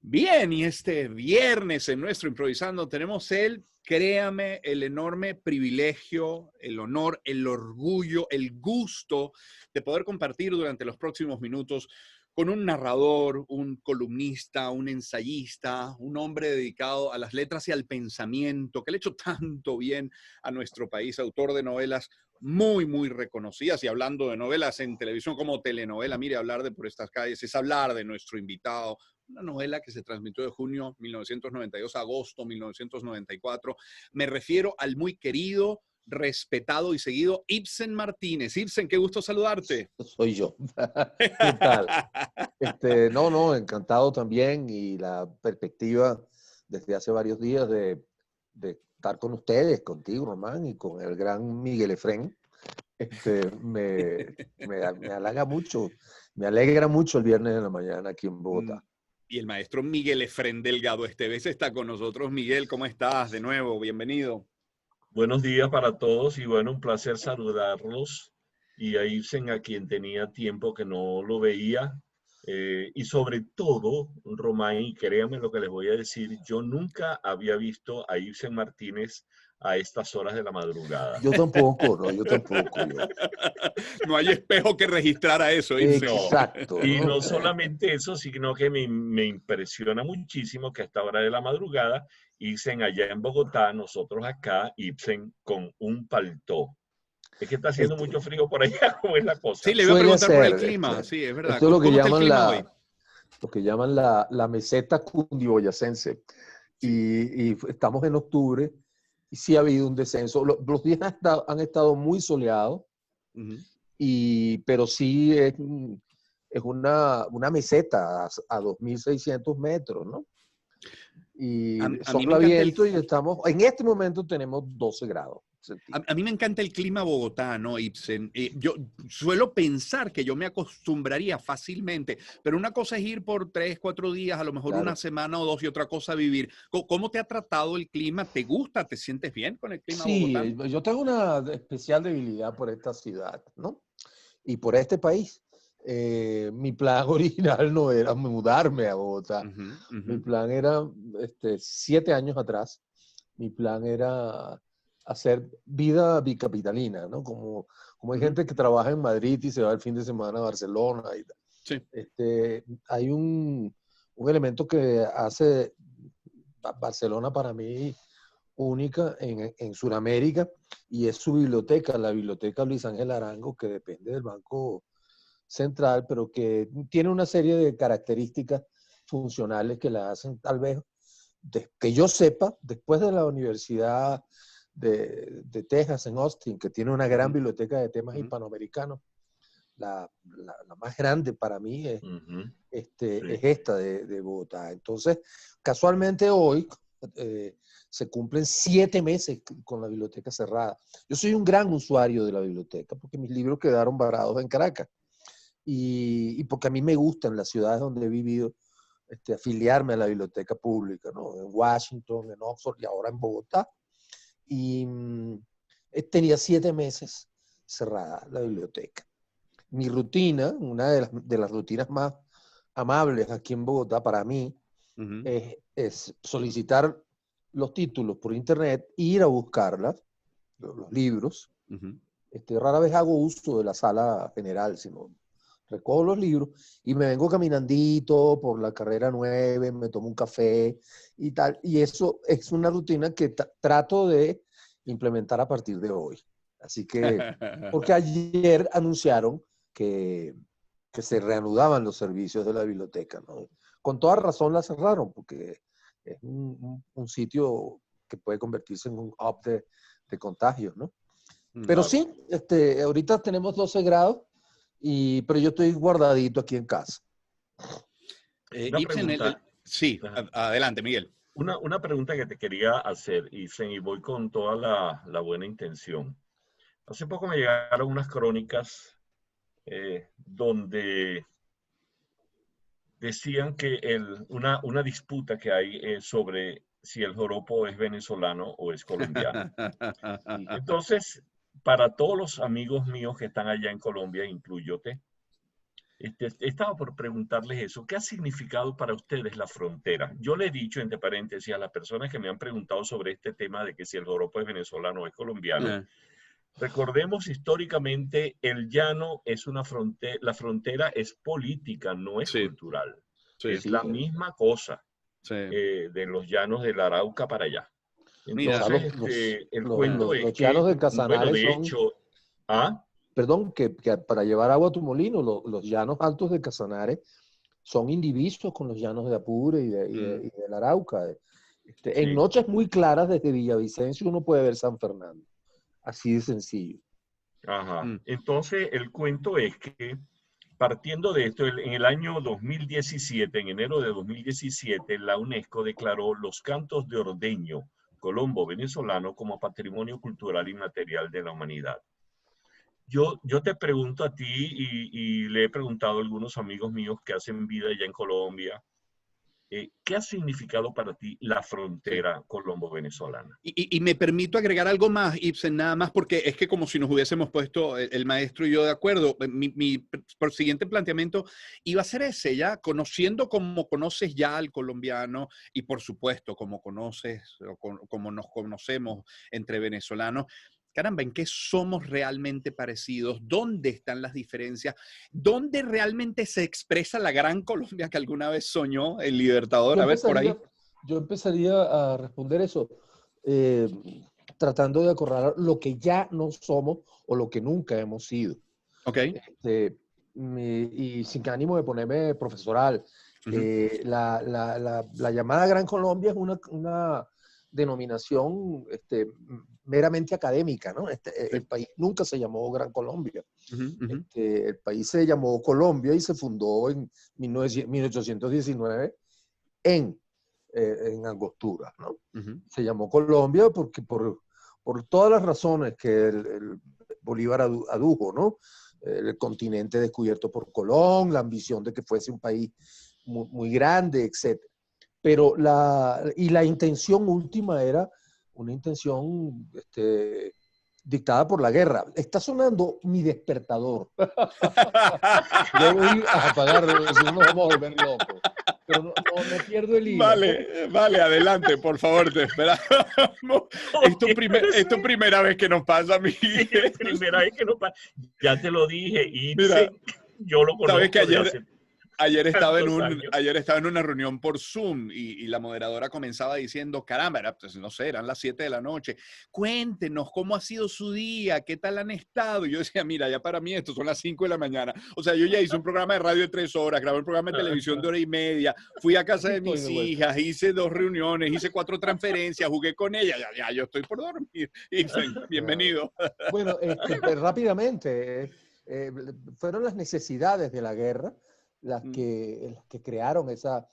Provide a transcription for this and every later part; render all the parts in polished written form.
Bien, y este viernes en nuestro Improvisando tenemos créame, el enorme privilegio, el honor, el orgullo, el gusto de poder compartir durante los próximos minutos con un narrador, un columnista, un ensayista, un hombre dedicado a las letras y al pensamiento, que le ha hecho tanto bien a nuestro país, autor de novelas muy, muy reconocidas. Y hablando de novelas en televisión como telenovela, mire, hablar de Por estas calles es hablar de nuestro invitado. Una novela que se transmitió de junio 1992 a agosto 1994. Me refiero al muy querido, respetado y seguido Ibsen Martínez. Ibsen, qué gusto saludarte. Soy yo. ¿Qué tal? No, encantado también, y la perspectiva desde hace varios días de estar con ustedes, contigo, Román, y con el gran Miguel Efrén, me halaga mucho, me alegra mucho el viernes de la mañana aquí en Bogotá. Y el maestro Miguel Efrén Delgado Esteves está con nosotros. Miguel, ¿cómo estás? De nuevo, bienvenido. Buenos días para todos y bueno, un placer saludarlos y a Ibsen, a quien tenía tiempo que no lo veía. Y sobre todo, Román, y créanme lo que les voy a decir, yo nunca había visto a Ibsen Martínez a estas horas de la madrugada. Yo tampoco, no, yo tampoco. No hay espejo que registrara eso, Ibsen. Exacto. Y no solamente eso, sino que me impresiona muchísimo que a esta hora de la madrugada, Ibsen allá en Bogotá, nosotros acá, Ibsen con un paltó. Es que está haciendo mucho frío por allá, ¿cómo es la cosa? Sí, le iba a preguntar por el clima. Sí, es verdad. Esto es lo que ¿Cómo está el llaman clima hoy? lo que llaman la meseta cundiboyacense. Y estamos en octubre y sí ha habido un descenso. Los días han estado muy soleados, pero sí es una meseta a 2.600 metros, ¿no? Y sopla viento y estamos, en este momento tenemos 12 grados. A mí me encanta el clima bogotano, Ibsen. Yo suelo pensar que yo me acostumbraría fácilmente, pero una cosa es ir por 3, 4 días, a lo mejor una semana o 2, y otra cosa vivir. ¿Cómo te ha tratado el clima? ¿Te gusta? ¿Te sientes bien con el clima bogotano? Sí, yo tengo una especial debilidad por esta ciudad, ¿no? Y por este país. Mi plan original no era mudarme a Bogotá. Mi plan era, 7 años atrás, mi plan era hacer vida bicapitalina, ¿no? Como hay gente que trabaja en Madrid y se va el fin de semana a Barcelona. Y tal. Sí. Hay un elemento que hace Barcelona para mí única en Sudamérica, y es su biblioteca, la biblioteca Luis Ángel Arango, que depende del Banco Central, pero que tiene una serie de características funcionales que la hacen, tal vez, que yo sepa, después de la Universidad de Texas en Austin, que tiene una gran biblioteca de temas hispanoamericanos, la más grande para mí es, es esta de Bogotá. Entonces, casualmente hoy se cumplen 7 meses con la biblioteca cerrada. Yo soy un gran usuario de la biblioteca porque mis libros quedaron varados en Caracas. Y porque a mí me gusta en las ciudades donde he vivido afiliarme a la biblioteca pública, ¿no? En Washington, en Oxford y ahora en Bogotá. Y tenía 7 meses cerrada la biblioteca. Mi rutina, una de las rutinas más amables aquí en Bogotá para mí, es solicitar los títulos por internet, ir a buscarlas, los libros. Rara vez hago uso de la sala general, sino recojo los libros y me vengo caminandito por la carrera 9, me tomo un café y tal. Y eso es una rutina que trato de implementar a partir de hoy. Así que, porque ayer anunciaron que se reanudaban los servicios de la biblioteca, ¿no? Con toda razón la cerraron, porque es un sitio que puede convertirse en un hub de contagios, ¿no? Pero sí, ahorita tenemos 12 grados, pero yo estoy guardadito aquí en casa. Ibsen, sí, adelante, Miguel. Una pregunta que te quería hacer, Ibsen, y voy con toda la buena intención. Hace poco me llegaron unas crónicas donde decían que una disputa que hay sobre si el joropo es venezolano o es colombiano. Entonces, para todos los amigos míos que están allá en Colombia, incluyóte, Estaba por preguntarles eso. ¿Qué ha significado para ustedes la frontera? Yo le he dicho, entre paréntesis, a las personas que me han preguntado sobre este tema de que si el joropo es venezolano o es colombiano. Eh, Recordemos históricamente, el llano es una frontera, la frontera es política, no es sí, cultural. sí, Es Sí, la misma cosa sí. de los llanos del Arauca para allá. o Mira, sea, Entonces, el cuento es los que, llanos de bueno, Casanares de son, hecho, ¿ah? perdón, que para llevar agua a tu molino, los llanos altos de Casanares son indivisos con los llanos de Apure mm, y del Arauca. En Sí, noches muy claras desde Villavicencio uno puede ver San Fernando. Así de sencillo. ajá. mm, Entonces, el cuento es que partiendo de esto, en el año 2017, en enero de 2017, la UNESCO declaró los cantos de ordeño colombo venezolano como patrimonio cultural inmaterial de la humanidad. Yo te pregunto a ti y le he preguntado a algunos amigos míos que hacen vida allá en Colombia, ¿qué ha significado para ti la sí. frontera colombo-venezolana? Y me permito agregar algo más, Ibsen, nada más, porque es que como si nos hubiésemos puesto el maestro y yo de acuerdo, por siguiente planteamiento iba a ser ese, ya, conociendo como conoces ya al colombiano y por supuesto como conoces o como nos conocemos entre venezolanos, caramba, ¿en qué somos realmente parecidos? ¿Dónde están las diferencias? ¿Dónde realmente se expresa la gran Colombia que alguna vez soñó el Libertador? Yo A ver, por empezaría, ahí. yo empezaría a responder eso, eh, tratando de acorralar lo que ya no somos o lo que nunca hemos sido. Ok. Y sin ánimo de ponerme profesoral, Ujú, la llamada Gran Colombia es una denominación meramente académica, ¿no? sí. El país nunca se llamó Gran Colombia. Ujú, ujú. El país se llamó Colombia y se fundó en 1819 en Angostura, ¿no? Ujú, Se llamó Colombia porque por todas las razones que el Bolívar adujo, ¿no? El continente descubierto por Colón, la ambición de que fuese un país muy, muy grande, etc. Pero la intención última era una intención dictada por la guerra. Está sonando mi despertador. Lo voy a apagar, si no nos vamos a volver locos. Pero no pierdo el hilo. Vale, vale, adelante, por favor, te esperamos. Oye, pero Es eso tu es primera vez que nos pasa, sí, Miguel. primera vez que no pasa. Ya te lo dije, Mira, Ibsen, yo lo sabes que conozco de hace tantos años. ayer estaba en una reunión por Zoom y la moderadora comenzaba diciendo, caramba, pues, no sé, eran las 7 de la noche. Cuéntenos cómo ha sido su día, qué tal han estado. Y yo decía, mira, ya para mí esto son las 5 de la mañana. O sea, yo ya hice un programa de radio de 3 horas, grabé un programa de televisión de hora y media, fui a casa Aquí de estoy mis de vuelta. hijas, hice 2 reuniones, hice 4 transferencias, jugué con ellas, ya yo estoy por dormir. Ibsen, Claro. bienvenido. Bueno, pero rápidamente, eh, fueron las necesidades de la guerra las que crearon esa,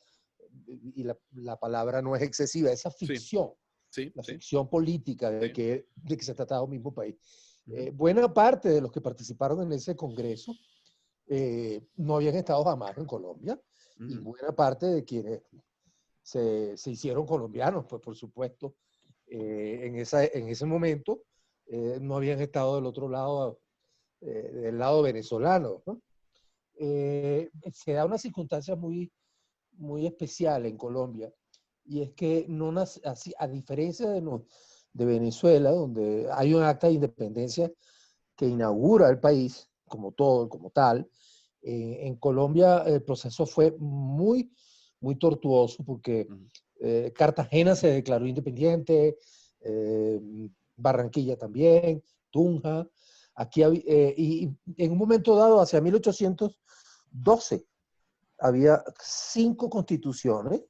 y la palabra no es excesiva, esa Sí, ficción, sí, la sí, ficción política sí. de que se trataba de un mismo país. Ujú, Buena parte de los que participaron en ese congreso no habían estado jamás en Colombia, y ujú. buena parte de quienes se hicieron colombianos, pues por supuesto, en ese momento no habían estado del otro lado, del lado venezolano, ¿no? Se da una circunstancia muy especial en Colombia, y es que no así, a diferencia de Venezuela, donde hay un acta de independencia que inaugura el país como todo, como tal, en Colombia el proceso fue muy tortuoso porque Ujú. Cartagena se declaró independiente, eh, Barranquilla también, Tunja. Y en un momento dado, hacia 1812, había 5 constituciones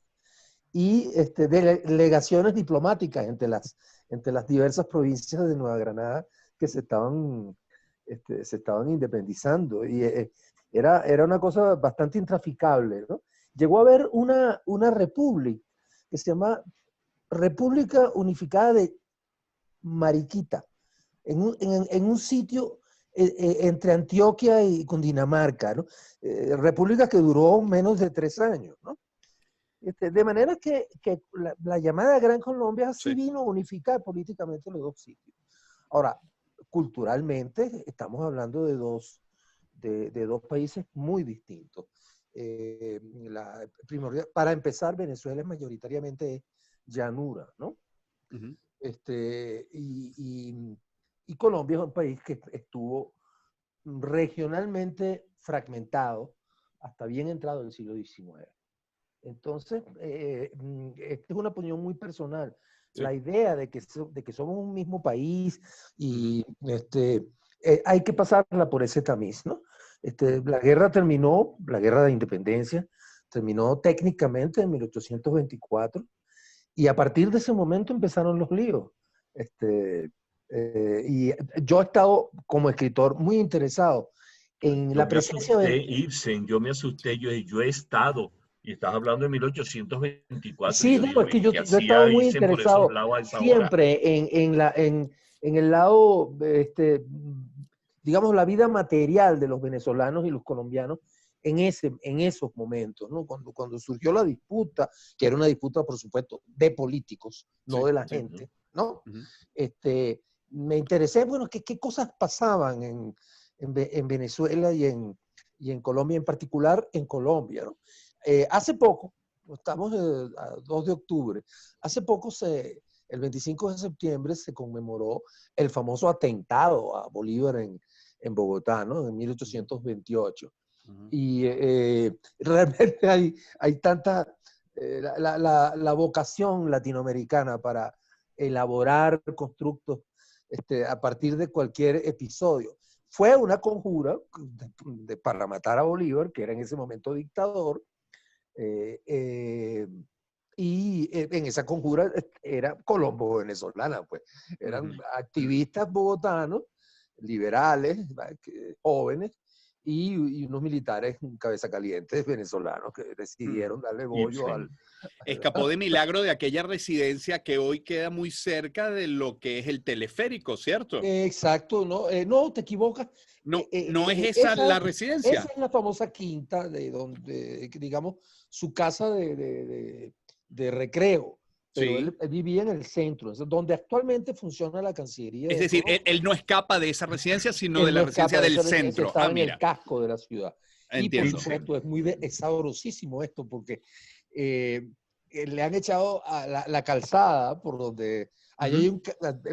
y delegaciones diplomáticas entre las diversas provincias de Nueva Granada que se estaban independizando. Y era una cosa bastante intraficable, ¿no? Llegó a haber una república que se llama República Unificada de Mariquita, en un sitio entre Antioquia y Cundinamarca, ¿no? República que duró menos de 3 años, ¿no? De manera que la llamada Gran Colombia sí Sí. vino a unificar políticamente los dos sitios. Ahora, culturalmente, estamos hablando de de dos países muy distintos. Para empezar, Venezuela mayoritariamente es llanura, ¿no? Ujú. Y Colombia es un país que estuvo regionalmente fragmentado hasta bien entrado el siglo XIX. Entonces, esta es una opinión muy personal. Sí. La idea de que somos un mismo país y hay que pasarla por ese tamiz, ¿no? La guerra terminó, la guerra de independencia, terminó técnicamente en 1824 y a partir de ese momento empezaron los líos. Y yo he estado como escritor muy interesado en Yo la me presencia asusté, de... Ibsen, yo me asusté, yo he estado, y estás hablando de 1824, y Sí, yo no, digo, es que ¿y yo qué he hacía estado muy Ibsen por esos interesado lados a esa hora? siempre en el lado, digamos, la vida material de los venezolanos y los colombianos en esos momentos, ¿no? Cuando surgió la disputa, que era una disputa, por supuesto, de políticos, no Sí, de la sí. gente, ¿no? Ujú. Me interesé, bueno, qué cosas pasaban en Venezuela y en Colombia, en particular en Colombia, ¿no? Hace poco, estamos a 2 de octubre, hace poco el 25 de septiembre se conmemoró el famoso atentado a Bolívar en Bogotá, ¿no? En 1828. Ujú. Y realmente hay tanta, la vocación latinoamericana para elaborar constructos a partir de cualquier episodio. Fue una conjura para matar a Bolívar, que era en ese momento dictador, y en esa conjura era Colombo venezolana, pues. Eran activistas bogotanos, liberales, jóvenes, y unos militares cabeza calientes venezolanos que decidieron darle bollo Ibsen. Escapó de milagro de aquella residencia que hoy queda muy cerca de lo que es el teleférico, ¿cierto? Exacto, no, no te equivocas. No, no es esa la Esa residencia. es la famosa quinta de donde, digamos, su casa de recreo, pero Sí. él vivía en el centro, donde actualmente funciona la Cancillería Es de decir, Colombia. él no escapa de esa residencia, sino de Él la no residencia escapa de del esa residencia, centro. Ah, estaba en el mira, casco de la ciudad. Y por entiendo. supuesto, Ibsen. es sabrosísimo esto, porque le han echado a la calzada por donde hay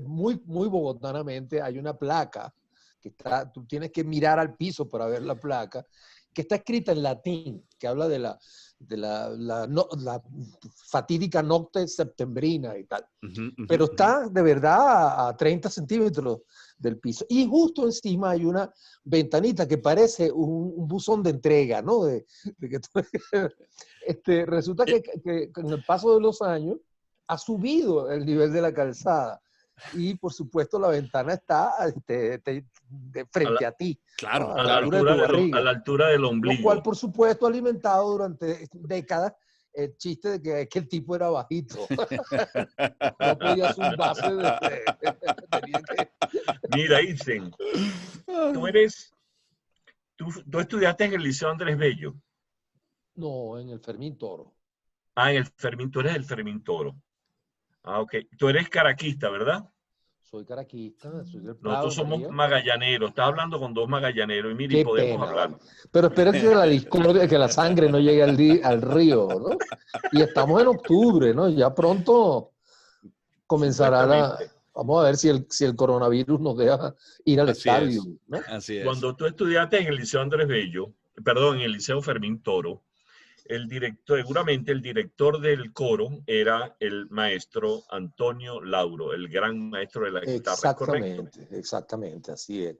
muy, muy bogotanamente, hay una placa que está, tú tienes que mirar al piso para ver la placa, que está escrita en latín, que habla de la fatídica nocte septembrina y tal. Pero está de verdad a 30 centímetros del piso. Y justo encima hay una ventanita que parece un buzón de entrega, ¿no? Resulta que con el paso de los años ha subido el nivel de la calzada. Y por supuesto la ventana está de A la, frente a ti, ¿no? Claro, A la claro. altura de tu a barriga. la altura del Lo cual, ombligo. por supuesto, ha alimentado durante décadas el chiste de que el tipo era bajito. No podía zumbarse tenía que... Mira, Ibsen, tú tú estudiaste en el Liceo Andrés Bello. No, en el Fermín Toro. Ah, en el Fermín, tú eres el Fermín Toro. Ah, ok. Tú eres caraquista, ¿verdad? Soy caraquista, soy del Prado Nosotros de somos María. magallaneros. Estás hablando con dos magallaneros y mira, y Qué podemos pena, hablar. vale. Pero espero que la discordia, que la sangre no llegue al río, ¿no? Y estamos en octubre, ¿no? Ya pronto comenzará Supuestamente. Vamos a ver si el coronavirus nos deja ir al Así estadio, es, ¿no? así es. Cuando tú estudiaste en el Liceo Andrés Bello, perdón, en el Liceo Fermín Toro, seguramente el director del coro era el maestro Antonio Lauro, el gran maestro de la guitarra, ¿es correcto? Exactamente, así es.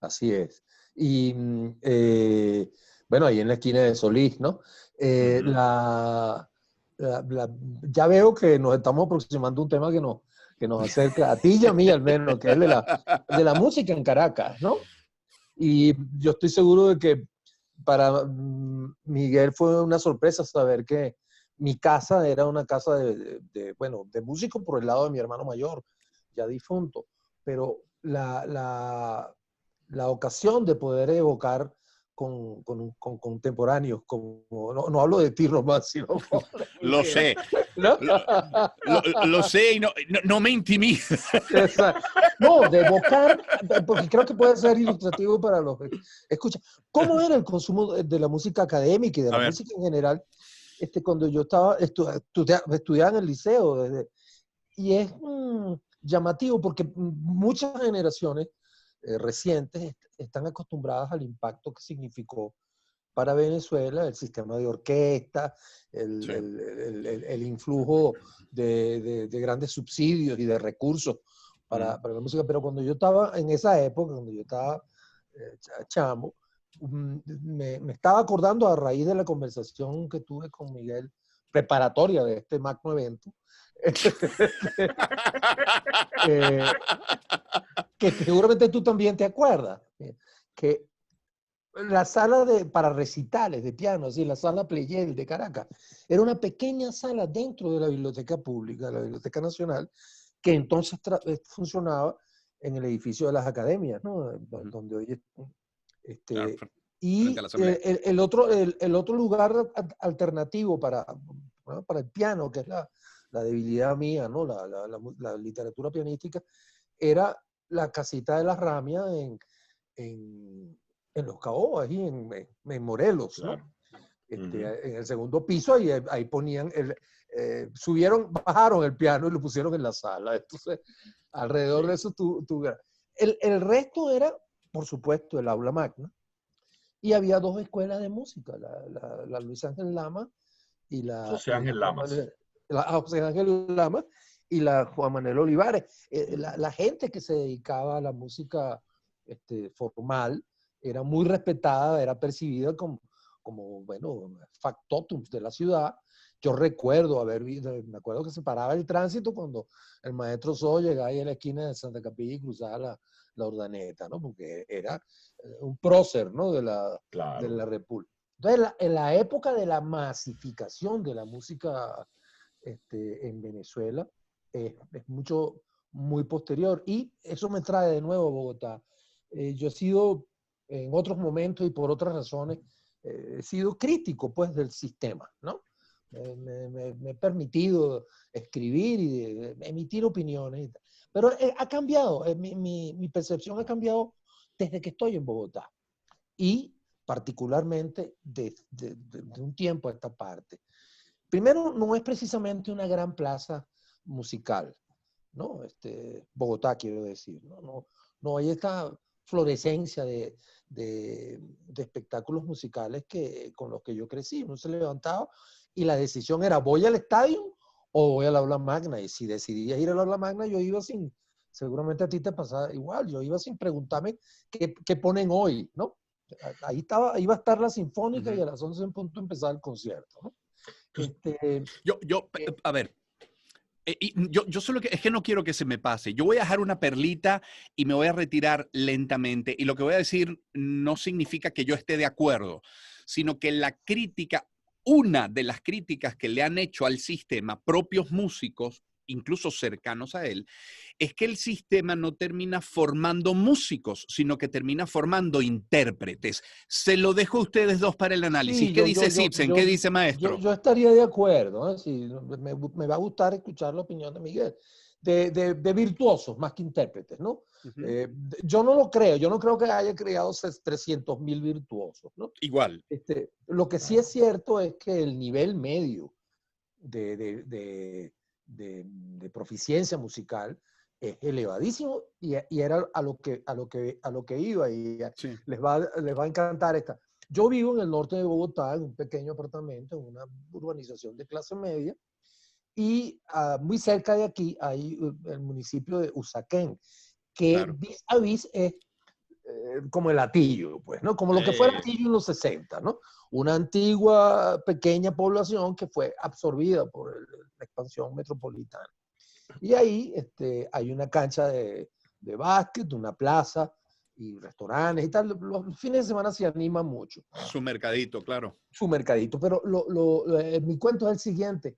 Así es. Y bueno, ahí en la esquina de Solís, ¿no? Eh, Ujú. la, ya veo que nos estamos aproximando a un tema que nos acerca a ti y a mí al menos, que es de la música en Caracas, ¿no? Y yo estoy seguro de que para Miguel fue una sorpresa saber que mi casa era una casa bueno, de músico por el lado de mi hermano mayor, ya difunto, pero la ocasión de poder evocar con contemporáneos, como, no hablo de ti, Román, sino con Lo Miguel, sé. ¿no? Lo sé y no me intimida. Exacto. No, de evocar, porque creo que puede ser ilustrativo para los que escuchan. ¿Cómo era el consumo de la música académica y de A la ver. música en general? Cuando yo estaba estudiaba en el liceo, y es llamativo porque muchas generaciones recientes están acostumbradas al impacto que significó para Venezuela el sistema de orquesta, Sí. el influjo de grandes subsidios y de recursos para la música. Pero cuando yo estaba en esa época, cuando yo estaba chamo, me estaba acordando a raíz de la conversación que tuve con Miguel, preparatoria de este magno evento, eh, que seguramente tú también te acuerdas, que la sala para recitales de piano, así, la sala Pleyel de Caracas, era una pequeña sala dentro de la biblioteca pública, de la Biblioteca Nacional, que entonces funcionaba en el edificio de las academias, ¿no? Donde hoy Claro, este, frente a la y asamblea. el otro lugar alternativo ¿no? Para el piano, que es la debilidad mía, ¿no? La literatura pianística, era la casita de las Ramias en Los Caobas, ahí en Morelos, ¿no? Claro. En el segundo piso, ahí ponían, bajaron el piano y lo pusieron en la sala. Entonces, alrededor Sí. de eso el resto era, por supuesto, el aula magna. Y había dos escuelas de música, la Luis Ángel Lama y José Ángel Lamas. José Ángel Lama y la Juan Manuel Olivares. La gente que se dedicaba a la música formal era muy respetada, era percibida como bueno, factotums de la ciudad. Yo recuerdo me acuerdo que se paraba el tránsito cuando el maestro So llegaba ahí a la esquina de Santa Capilla y cruzaba la Urdaneta, ¿no? Porque era un prócer, ¿no? De Claro. la República. Entonces, en la época de la masificación de la música en Venezuela, es muy posterior. Y eso me trae de nuevo a Bogotá. Yo he sido, en otros momentos y por otras razones, he sido crítico, pues, del sistema, ¿no? Me he permitido escribir y emitir opiniones. Pero ha cambiado, mi percepción ha cambiado desde que estoy en Bogotá. Y particularmente de un tiempo a esta parte. Primero, no es precisamente una gran plaza musical, ¿no? Bogotá, quiero decir, no hay esta florescencia de espectáculos musicales con los que yo crecí. Uno se levantaba y la decisión era, ¿voy al estadio o voy al aula magna? Y si decidías ir al aula magna, yo iba seguramente a ti te pasaba igual, yo iba sin preguntarme qué ponen hoy, ¿no? Ahí iba a estar la sinfónica y a las 11 en punto empezaba el concierto, ¿no? A ver, yo solo es que no quiero que se me pase. Yo voy a dejar una perlita y me voy a retirar lentamente. Y lo que voy a decir no significa que yo esté de acuerdo, sino que una de las críticas que le han hecho al sistema propios músicos, incluso cercanos a él, es que el sistema no termina formando músicos, sino que termina formando intérpretes. Se lo dejo a ustedes dos para el análisis. Sí, ¿Qué dice Sibsen? ¿Qué dice maestro? yo estaría de acuerdo, ¿eh? Sí, me va a gustar escuchar la opinión de Miguel, de virtuosos más que intérpretes, ¿no? Yo no lo creo, yo no creo que haya creado 300.000 virtuosos, ¿no? Igual. Lo que sí es cierto es que el nivel medio de proficiencia musical es elevadísimo y era a lo que iba y Sí. les va a encantar esta. Yo vivo en el norte de Bogotá, en un pequeño apartamento, en una urbanización de clase media, y muy cerca de aquí hay el municipio de Usaquén, que Claro. vis a vis es como el Hatillo, pues, ¿no? Como lo que fue el Hatillo en los 60, ¿no? Una antigua pequeña población que fue absorbida por la expansión metropolitana. Y ahí hay una cancha de básquet, una plaza y restaurantes y tal. Los fines de semana se anima mucho. Su mercadito, claro. Su mercadito. Pero mi cuento es el siguiente.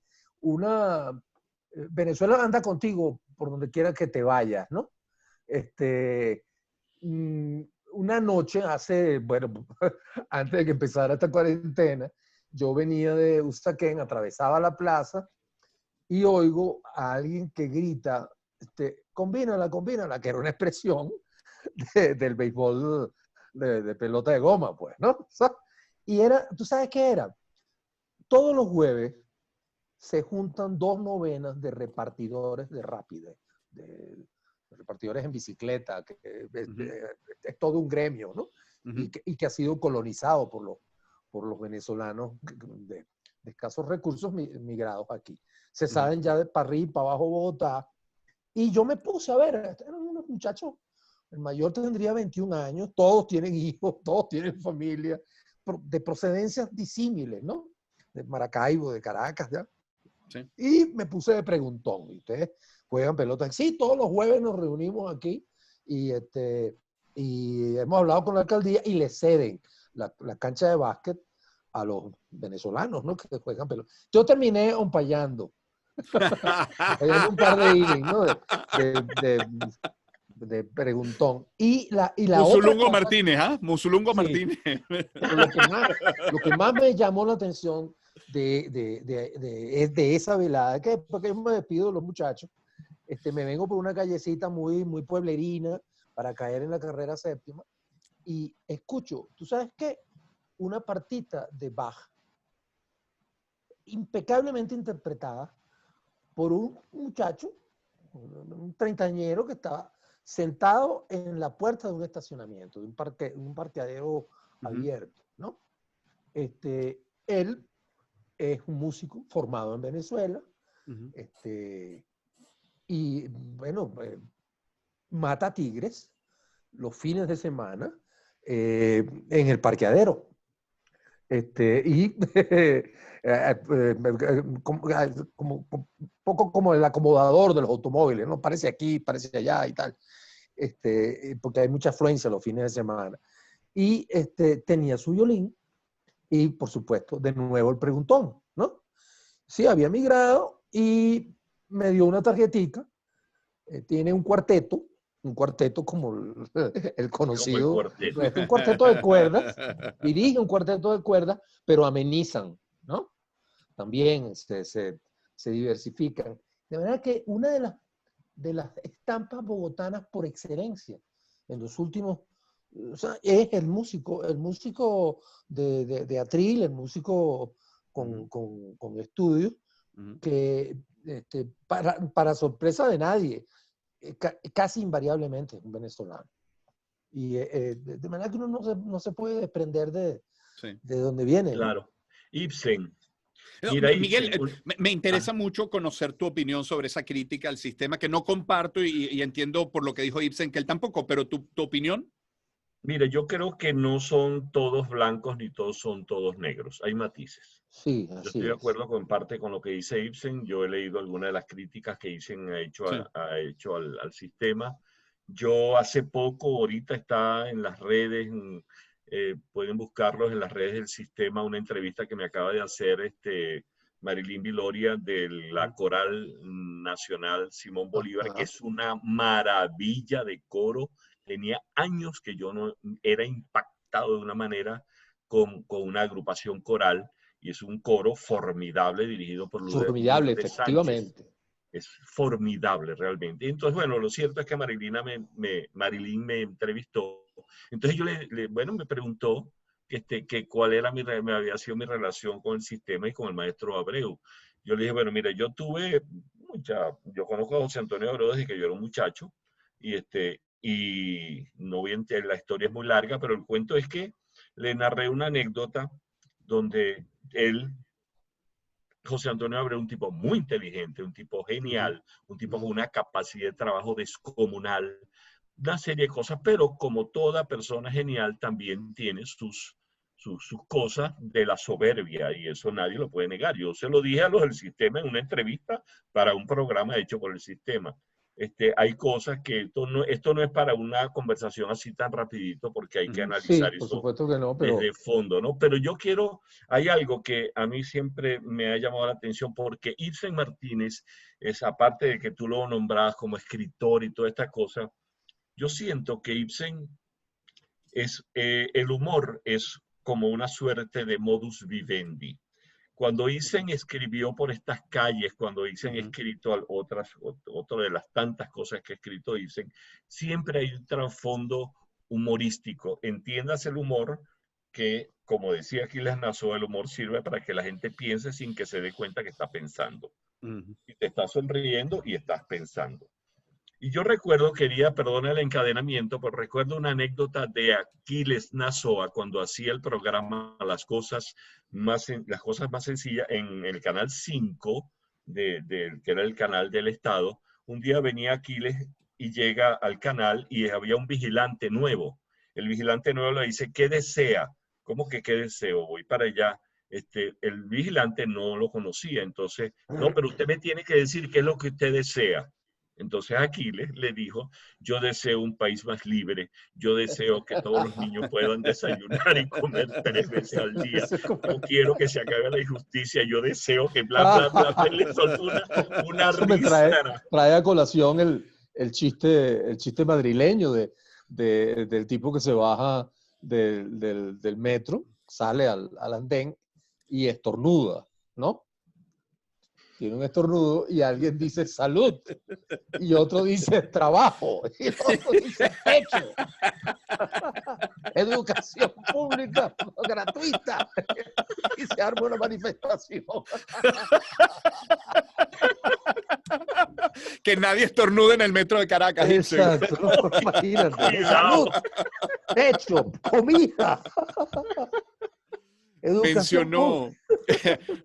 Venezuela anda contigo por donde quiera que te vayas, ¿no? Una noche bueno, antes de que empezara esta cuarentena, yo venía de Usaquén, atravesaba la plaza y oigo a alguien que grita, combínala, combínala, que era una expresión del béisbol de pelota de goma, pues, ¿no? Y era, ¿tú sabes qué era? Todos los jueves se juntan 2 novenas de repartidores de Rapide, de repartidores en bicicleta, que es todo un gremio, ¿no? Y que ha sido colonizado por los venezolanos de escasos recursos migrados aquí. Se salen ya de para arriba, para abajo Bogotá. Y yo me puse a ver, eran unos muchachos, el mayor tendría 21 años, todos tienen hijos, todos tienen familia, de procedencias disímiles, ¿no? De Maracaibo, de Caracas, ¿ya? Sí. Y me puse de preguntón. ¿Y ustedes juegan pelota? Sí, todos los jueves nos reunimos aquí y hemos hablado con la alcaldía y le ceden la cancha de básquet a los venezolanos, ¿no? Que juegan pelota. Yo terminé umpayando un par de innings, ¿no? De preguntón. Y la Musulungo otra Martínez, ¿ah? Musulungo sí, Martínez. Pero lo que más me llamó la atención de esa velada, que porque yo me despido de los muchachos, me vengo por una callecita muy, muy pueblerina para caer en la carrera séptima y escucho, ¿tú sabes qué? Una partita de Bach impecablemente interpretada por un muchacho, un treintañero que estaba sentado en la puerta de un estacionamiento, de un parqueadero abierto, ¿no? Él es un músico formado en Venezuela, y bueno, mata tigres los fines de semana en el parqueadero. Y como, un poco como el acomodador de los automóviles, ¿no? Parece aquí, parece allá y tal. Porque hay mucha afluencia los fines de semana. Y tenía su violín y, por supuesto, de nuevo el preguntón, ¿no? Sí, había migrado y me dio una tarjetita. Tiene un cuarteto como el conocido, Como un cuarteto de cuerdas, dirige un cuarteto de cuerdas, pero amenizan, ¿no? También se diversifican. De manera que una de las estampas bogotanas por excelencia en los últimos, o sea, es el músico de atril, el músico con estudios, que para sorpresa de nadie, casi invariablemente es un venezolano. Y de manera que uno no se puede desprender de dónde viene. Claro. ¿No? Ibsen. Mira, Miguel, me interesa mucho conocer tu opinión sobre esa crítica al sistema, que no comparto y entiendo por lo que dijo Ibsen que él tampoco, pero tu opinión. Mira, yo creo que no son todos blancos ni todos son todos negros. Hay matices. Sí, yo así estoy de acuerdo con parte con lo que dice Ibsen. Yo he leído algunas de las críticas que Ibsen ha hecho al sistema. Yo hace poco, ahorita está en las redes, pueden buscarlos en las redes del sistema, una entrevista que me acaba de hacer Marilyn Viloria de la Coral Nacional Simón Bolívar, que es una maravilla de coro. Tenía años que yo no era impactado de una manera con una agrupación coral, y es un coro formidable dirigido por Formidable, Lourdes efectivamente. Sánchez. Es formidable realmente. Entonces, bueno, lo cierto es que Marilyn me entrevistó. Entonces yo me preguntó que cuál era me había sido mi relación con el sistema y con el maestro Abreu. Yo le dije, bueno, mira, yo conozco a José Antonio Abreu desde que yo era un muchacho, y no bien, la historia es muy larga, pero el cuento es que le narré una anécdota donde José Antonio Abreu, un tipo muy inteligente, un tipo genial, un tipo con una capacidad de trabajo descomunal, una serie de cosas, pero como toda persona genial también tiene sus cosas de la soberbia, y eso nadie lo puede negar. Yo se lo dije a los del sistema en una entrevista para un programa hecho por el sistema. Hay cosas que esto no es para una conversación así tan rapidito, porque hay que analizar por eso supuesto que no, pero desde fondo, ¿no? Pero hay algo que a mí siempre me ha llamado la atención, porque Ibsen Martínez, aparte de que tú lo nombrabas como escritor y toda esta cosa, yo siento que Ibsen el humor es como una suerte de modus vivendi. Cuando Ibsen escribió por estas calles, cuando Ibsen ha escrito otra de las tantas cosas que ha escrito Ibsen, siempre hay un trasfondo humorístico. Entiendas el humor que, como decía Aquiles Nazo, el humor sirve para que la gente piense sin que se dé cuenta que está pensando. Y te estás sonriendo y estás pensando. Y yo recuerdo, perdona el encadenamiento, pero recuerdo una anécdota de Aquiles Nazoa cuando hacía el programa las cosas más sencillas en el canal 5, que era el canal del Estado. Un día venía Aquiles y llega al canal y había un vigilante nuevo. El vigilante nuevo le dice, ¿qué desea? ¿Cómo que qué deseo? Voy para allá. El vigilante no lo conocía, entonces, no, pero usted me tiene que decir qué es lo que usted desea. Entonces Aquiles le dijo, yo deseo un país más libre, yo deseo que todos los niños puedan desayunar y comer 3 veces al día, yo quiero que se acabe la injusticia, yo deseo que bla, bla, bla, bla. Le soltó una Eso me risa. trae a colación el chiste madrileño del tipo que se baja del metro, sale al andén y estornuda, ¿no? Tiene un estornudo y alguien dice salud y otro dice trabajo y el otro dice pecho. Educación pública gratuita y se arma una manifestación. Que nadie estornude en el metro de Caracas. Exacto, no, imagínate. Cuidado. Salud, pecho, comida. Educación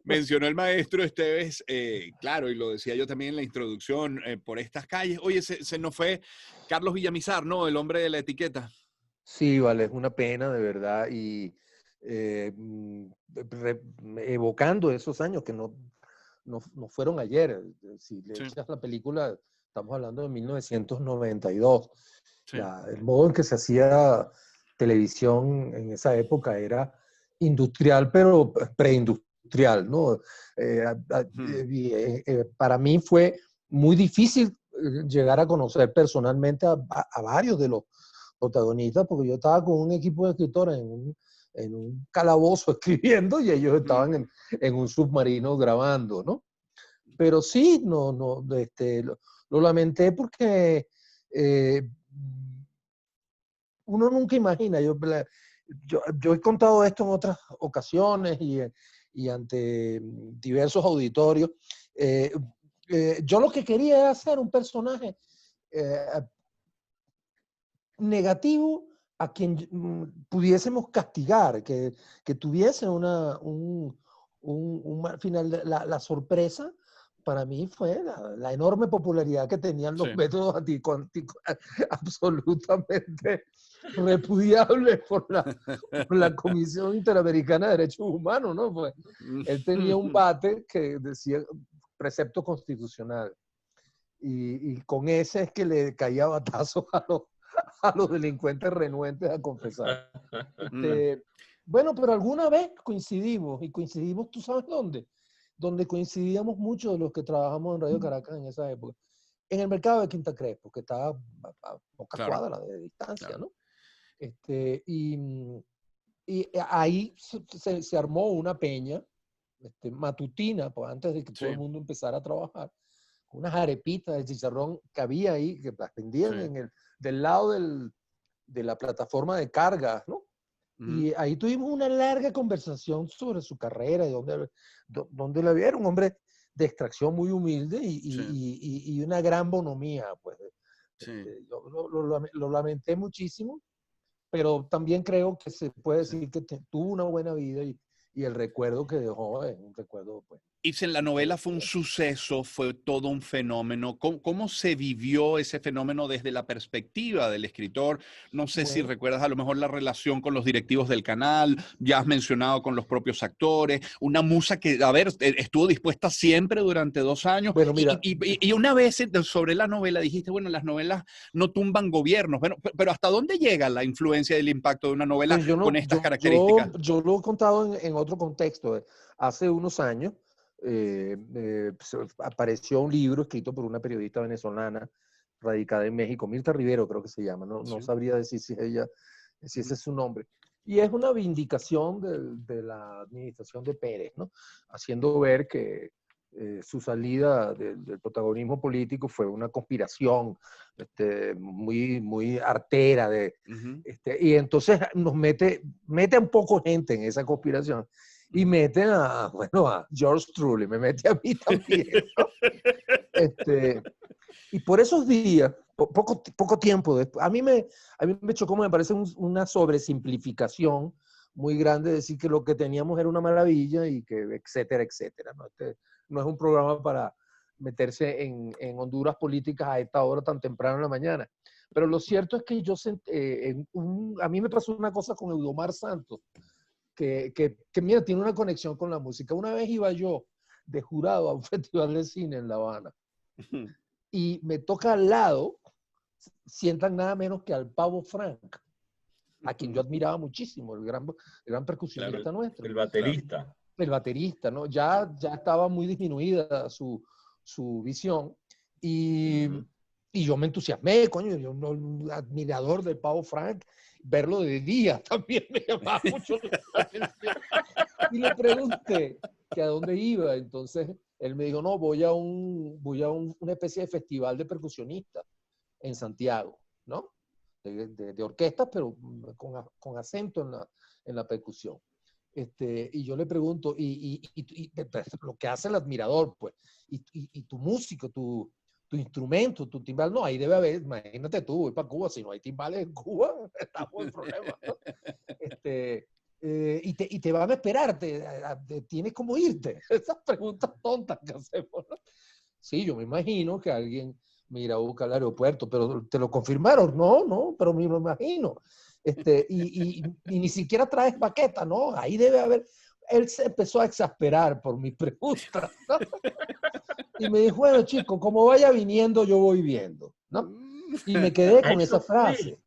mencionó el maestro Esteves, claro, y lo decía yo también en la introducción, por estas calles. Oye, se nos fue Carlos Villamizar, ¿no? El hombre de la etiqueta. Sí, vale, es una pena, de verdad, y evocando esos años que no fueron ayer. Si le echas la película, estamos hablando de 1992. Sí. El modo en que se hacía televisión en esa época era industrial, pero preindustrial, ¿no? Para mí fue muy difícil llegar a conocer personalmente a varios de los protagonistas, porque yo estaba con un equipo de escritores en un calabozo escribiendo y ellos estaban en un submarino grabando, ¿no? Pero sí, lo lamenté porque uno nunca imagina. Yo he contado esto en otras ocasiones y ante diversos auditorios. Yo lo que quería era hacer un personaje negativo a quien pudiésemos castigar, que tuviese un final. La sorpresa para mí fue la enorme popularidad que tenían los métodos anticuánticos, absolutamente repudiables por la Comisión Interamericana de Derechos Humanos, ¿no? Pues él tenía un bate que decía precepto constitucional y con ese es que le caía batazos a los delincuentes renuentes a confesar. Bueno, pero alguna vez coincidimos, y coincidimos, ¿tú sabes dónde? Donde coincidíamos muchos de los que trabajamos en Radio Caracas en esa época, en el mercado de Quinta Crespo, que estaba a pocas cuadras de distancia, ¿no? Y ahí se armó una peña matutina, pues antes de que todo el mundo empezara a trabajar, unas arepitas de chicharrón que había ahí, que las vendían del lado de la plataforma de cargas, ¿no? Y ahí tuvimos una larga conversación sobre su carrera, y dónde la vieron. Un hombre de extracción muy humilde y una gran bonomía, pues. Yo lo lamenté muchísimo, pero también creo que se puede decir que tuvo una buena vida y el recuerdo que dejó es un recuerdo, pues. Ibsen, la novela fue un suceso, fue todo un fenómeno. ¿Cómo se vivió ese fenómeno desde la perspectiva del escritor? No sé si recuerdas a lo mejor la relación con los directivos del canal, ya has mencionado con los propios actores, una musa que, a ver, estuvo dispuesta siempre durante 2 años. Bueno, mira, y una vez sobre la novela dijiste, bueno, las novelas no tumban gobiernos. Bueno, pero ¿hasta dónde llega la influencia del impacto de una novela con estas características? Yo lo he contado en otro contexto. Hace unos años, apareció un libro escrito por una periodista venezolana radicada en México, Mirta Rivero creo que se llama, no sabría decir si ese es su nombre, Y es una vindicación de la administración de Pérez, ¿no? Haciendo ver que su salida del protagonismo político fue una conspiración muy, muy artera. Y entonces nos mete un poco gente en esa conspiración. Y mete bueno, a George Truly, me mete a mí también, ¿no? Y por esos días, poco tiempo después, a mí me chocó, me parece una sobresimplificación muy grande decir que lo que teníamos era una maravilla y que etcétera, etcétera, ¿no? No es un programa para meterse en honduras políticas a esta hora tan temprano en la mañana. Pero lo cierto es que a mí me pasó una cosa con Eudomar Santos, que mira, tiene una conexión con la música. Una vez iba yo de jurado a un festival de cine en La Habana y me toca al lado, sientan nada menos que al Pavo Frank, a quien yo admiraba muchísimo, el gran percusionista Claro, nuestro. el baterista. El baterista, ¿no? Ya estaba muy disminuida su visión y yo me entusiasmé, coño, yo un admirador del Pavo Frank, verlo de día también me llamaba mucho la atención. Y le pregunté que a dónde iba, entonces él me dijo, no, voy a una especie de festival de percusionistas en Santiago, ¿no? De orquestas, pero con acento en la percusión. Y yo le pregunto, lo que hace el admirador, pues, y tu músico, tu instrumento, tu timbal, no, ahí debe haber, imagínate tú, voy para Cuba, si no hay timbales en Cuba, estamos en problemas, ¿no? Y te van a esperar, tienes como irte, esas preguntas tontas que hacemos, ¿no? Sí, yo me imagino que alguien me irá a buscar al aeropuerto, pero ¿te lo confirmaron? No, pero me lo imagino. Y ni siquiera traes paqueta, ¿no? Ahí debe haber. Él se empezó a exasperar por mi pregunta, ¿no? Y me dijo, bueno, chico, como vaya viniendo, yo voy viendo, ¿no? Y me quedé con esa frase.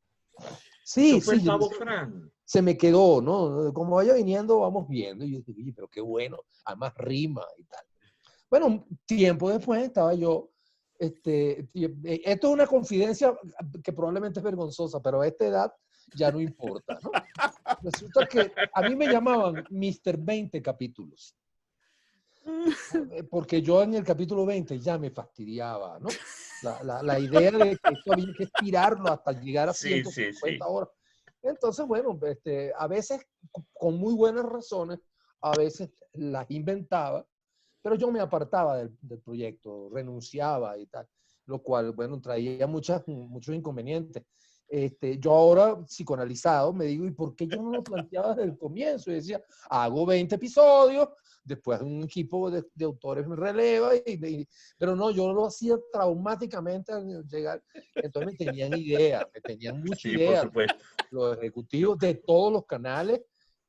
Sí, Eso fue sí, el Pavo Frank. se me quedó, ¿no? Como vaya viniendo, vamos viendo. Y yo dije, oye, pero qué bueno, además rima y tal. Bueno, un tiempo después estaba yo, esto es una confidencia que probablemente es vergonzosa, pero a esta edad ya no importa, ¿no? Resulta que a mí me llamaban Mr. 20 capítulos, porque yo en el capítulo 20 ya me fastidiaba, ¿no? La idea de que esto había que estirarlo hasta llegar a 150 horas. Entonces, bueno, a veces con muy buenas razones, a veces las inventaba, pero yo me apartaba del proyecto, renunciaba y tal, lo cual, bueno, traía muchos inconvenientes. Yo ahora, psicoanalizado, me digo, ¿y por qué yo no lo planteaba desde el comienzo? Y decía, hago 20 episodios, después un equipo de autores me releva, pero no, yo lo hacía traumáticamente al llegar. Entonces me tenían mucha idea. Por supuesto. Los ejecutivos de todos los canales,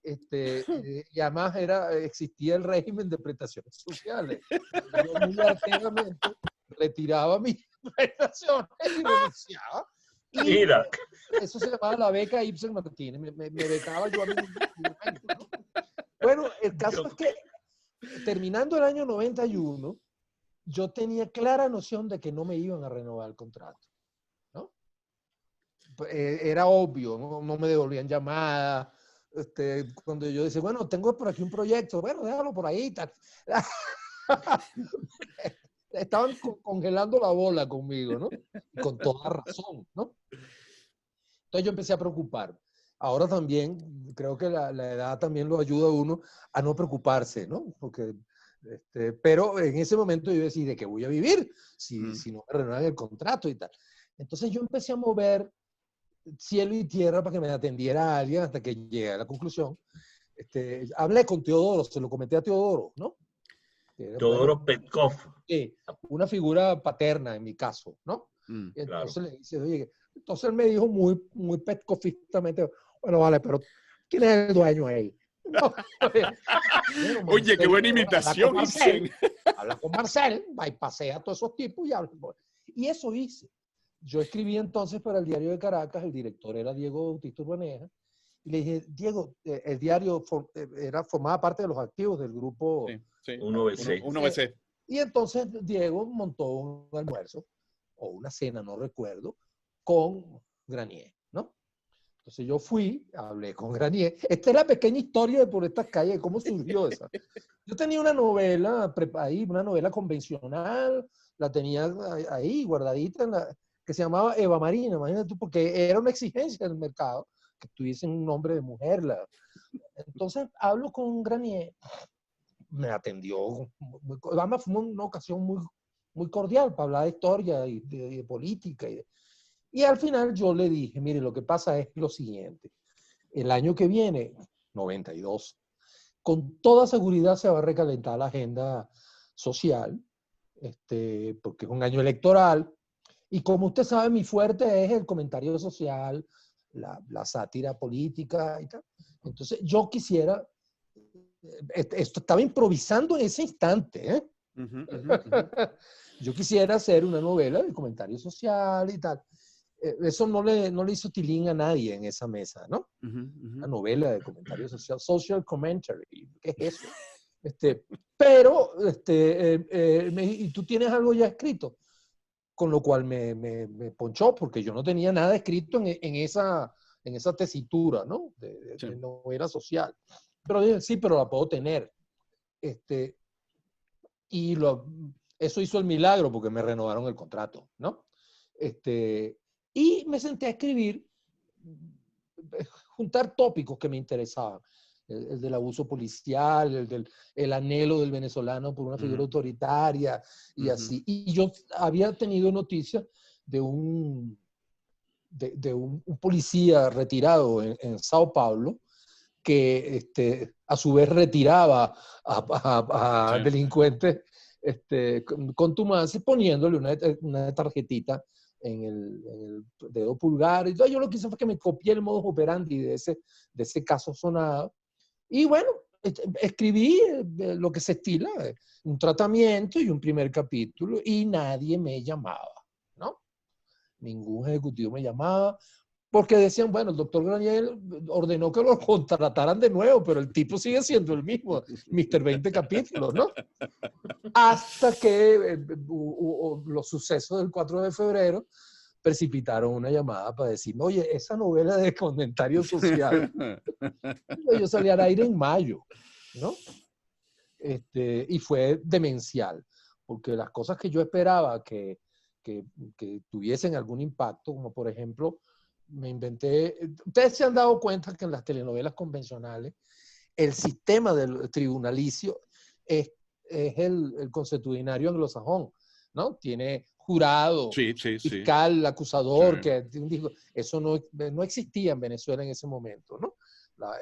y además existía el régimen de prestaciones sociales. Yo muy arteramente retiraba mis prestaciones y renunciaba. Y mira, eso se llamaba la beca Ibsen Martínez. Me becaba yo a mí mismo, ¿no? Bueno, el caso es que terminando el año 91, yo tenía clara noción de que no me iban a renovar el contrato, ¿no? Era obvio, no me devolvían llamadas. Cuando yo decía, bueno, tengo por aquí un proyecto, bueno, déjalo por ahí. Tal. Estaban congelando la bola conmigo, ¿no? Y con toda razón, ¿no? Entonces yo empecé a preocupar. Ahora también, creo que la edad también lo ayuda a uno a no preocuparse, ¿no? Porque, pero en ese momento yo decía, ¿de qué voy a vivir si no me renuevan el contrato y tal? Entonces yo empecé a mover cielo y tierra para que me atendiera a alguien hasta que llegué a la conclusión. Hablé con Teodoro, se lo comenté a Teodoro, ¿no? Teodoro Petkov. Una figura paterna en mi caso, ¿no? Entonces claro. Le dice, oye, entonces él me dijo muy, muy petcofistamente, bueno, vale, pero ¿quién es el dueño ahí? No, bueno, oye, qué buena imitación, Ibsen. Habla con Marcel, va y pasea a todos esos tipos y habla. Y eso hice. Yo escribí entonces para el Diario de Caracas, el director era Diego Bautista Urbaneja, y le dije, Diego, el diario formaba parte de los activos del grupo 1BC. Y entonces Diego montó un almuerzo, o una cena, no recuerdo, con Granier, ¿no? Entonces yo fui, hablé con Granier. Esta es la pequeña historia de Por estas calles, cómo surgió esa. Yo tenía una novela ahí, una novela convencional, la tenía ahí guardadita, que se llamaba Eva Marina, imagínate tú, porque era una exigencia del mercado que tuviese un nombre de mujer. Entonces hablo con Granier, me atendió, además fue una ocasión muy cordial para hablar de historia y de política. Y al final yo le dije, mire, lo que pasa es lo siguiente, el año que viene, 92, con toda seguridad se va a recalentar la agenda social, porque es un año electoral, y como usted sabe, mi fuerte es el comentario social, la sátira política y tal. Entonces yo quisiera, esto estaba improvisando en ese instante, ¿eh? Yo quisiera hacer una novela de comentario social y tal. Eso no le hizo tilín a nadie en esa mesa, ¿no? Una novela de comentario social, social commentary, ¿qué es eso? Pero, y tú tienes algo ya escrito, con lo cual me ponchó, porque yo no tenía nada escrito en esa tesitura, ¿no? De novela social. Pero dije, sí, pero la puedo tener. Y eso hizo el milagro, porque me renovaron el contrato, ¿no? Y me senté a escribir, juntar tópicos que me interesaban. El del abuso policial, el anhelo del venezolano por una figura autoritaria y así. Y yo había tenido noticias de un policía retirado en Sao Paulo que a su vez retiraba a delincuentes contumaces poniéndole una tarjetita en el dedo pulgar. Entonces yo lo que hice fue que me copié el modus operandi de ese caso sonado. Y bueno, escribí lo que se estila, un tratamiento y un primer capítulo, y nadie me llamaba, ¿no? Ningún ejecutivo me llamaba, porque decían, bueno, el doctor Granier ordenó que lo contrataran de nuevo, pero el tipo sigue siendo el mismo, Mr. 20 capítulos, ¿no? Hasta que los sucesos del 4 de febrero precipitaron una llamada para decirme, oye, esa novela de comentario social, yo salí al aire en mayo, ¿no? Y fue demencial, porque las cosas que yo esperaba que tuviesen algún impacto, como por ejemplo, me inventé, ustedes se han dado cuenta que en las telenovelas convencionales el sistema del tribunalicio es el consuetudinario anglosajón, ¿no? Tiene jurado, fiscal, acusador, que digo, eso no existía en Venezuela en ese momento, ¿no?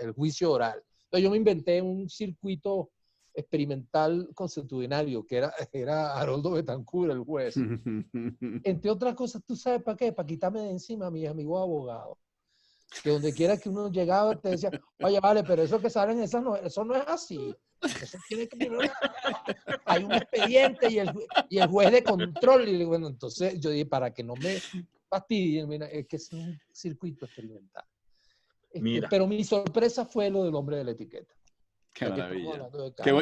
El juicio oral. Entonces yo me inventé un circuito experimental consuetudinario, que era Haroldo Betancourt, el juez. Entre otras cosas, ¿tú sabes para qué? Para quitarme de encima a mis amigos abogados. Que donde quiera que uno llegaba te decía, oye, vale, pero eso que salen esas no, eso no es así. Eso tiene que primero, hay un expediente y el juez de control. Y bueno, entonces yo dije, para que no me fastidien, mira, es que es un circuito experimental. Pero mi sorpresa fue lo del hombre de la etiqueta. Qué maravilla.